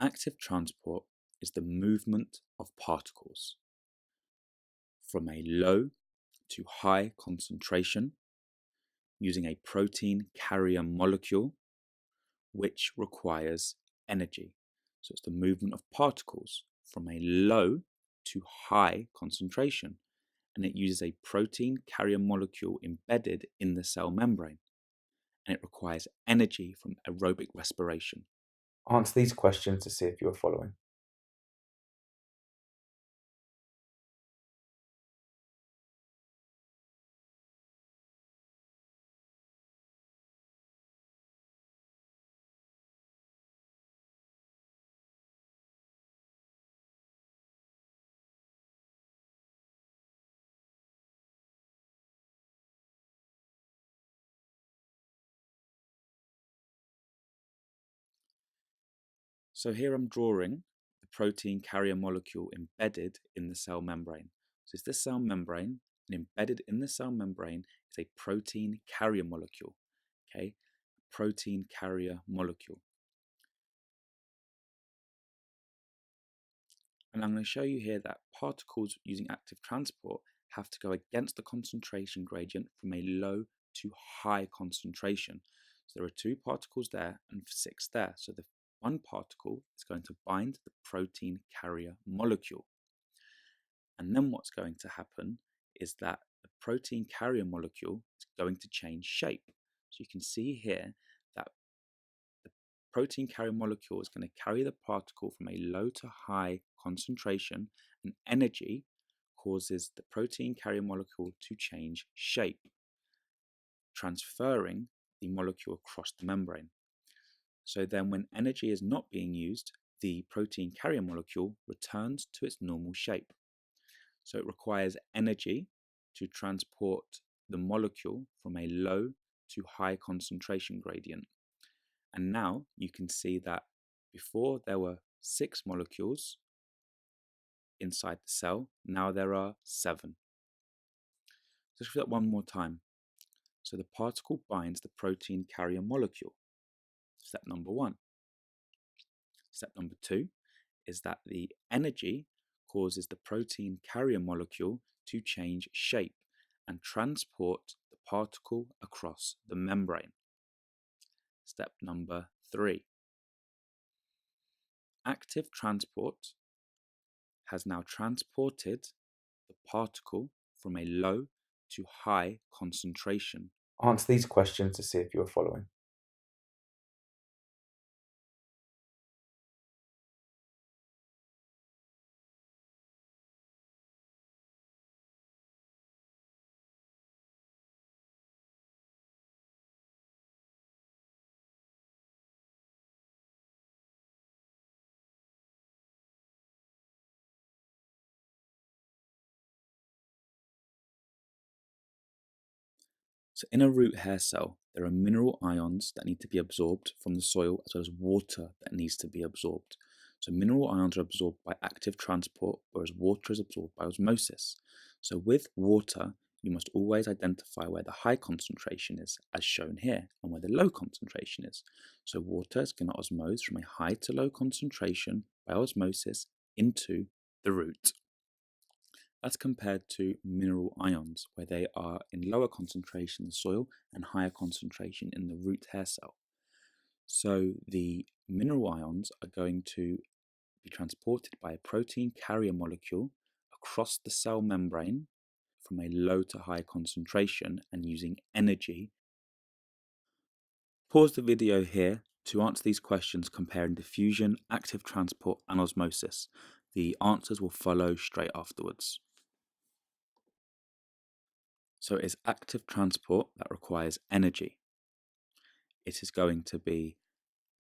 Active transport is the movement of particles from a low to high concentration using a protein carrier molecule, which requires energy. So it's the movement of particles from a low to high concentration, and it uses a protein carrier molecule embedded in the cell membrane, and it requires energy from aerobic respiration. Answer these questions to see if you are following. So here I'm drawing the protein carrier molecule embedded in the cell membrane. So it's the cell membrane, and embedded in the cell membrane is a protein carrier molecule. Okay, protein carrier molecule. And I'm going to show you here that particles using active transport have to go against the concentration gradient from a low to high concentration. So there are 2 particles there and 6 there. So the one particle is going to bind the protein carrier molecule. And then what's going to happen is that the protein carrier molecule is going to change shape. So you can see here that the protein carrier molecule is going to carry the particle from a low to high concentration, and energy causes the protein carrier molecule to change shape, transferring the molecule across the membrane. So then when energy is not being used, the protein carrier molecule returns to its normal shape. So it requires energy to transport the molecule from a low to high concentration gradient. And now you can see that before there were 6 molecules inside the cell, now there are 7. Let's do that one more time. So the particle binds the protein carrier molecule. Step number 1. Step number 2 is that the energy causes the protein carrier molecule to change shape and transport the particle across the membrane. Step number 3. Active transport has now transported the particle from a low to high concentration. Answer these questions to see if you are following. So in a root hair cell, there are mineral ions that need to be absorbed from the soil, as well as water that needs to be absorbed. So mineral ions are absorbed by active transport, whereas water is absorbed by osmosis. So with water, you must always identify where the high concentration is, as shown here, and where the low concentration is. So water is going to osmose from a high to low concentration by osmosis into the root. That's compared to mineral ions, where they are in lower concentration in the soil and higher concentration in the root hair cell. So the mineral ions are going to be transported by a protein carrier molecule across the cell membrane from a low to high concentration and using energy. Pause the video here to answer these questions comparing diffusion, active transport, and osmosis. The answers will follow straight afterwards. So it is active transport that requires energy. It is going to be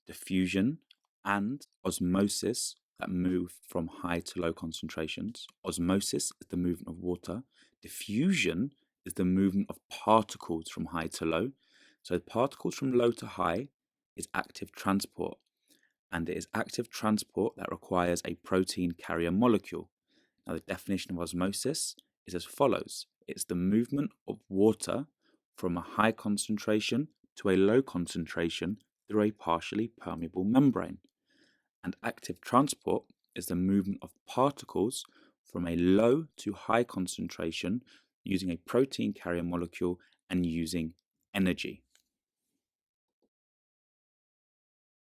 diffusion and osmosis that move from high to low concentrations. Osmosis is the movement of water. Diffusion is the movement of particles from high to low. So particles from low to high is active transport. And it is active transport that requires a protein carrier molecule. Now the definition of osmosis is as follows. It's the movement of water from a high concentration to a low concentration through a partially permeable membrane. And active transport is the movement of particles from a low to high concentration using a protein carrier molecule and using energy.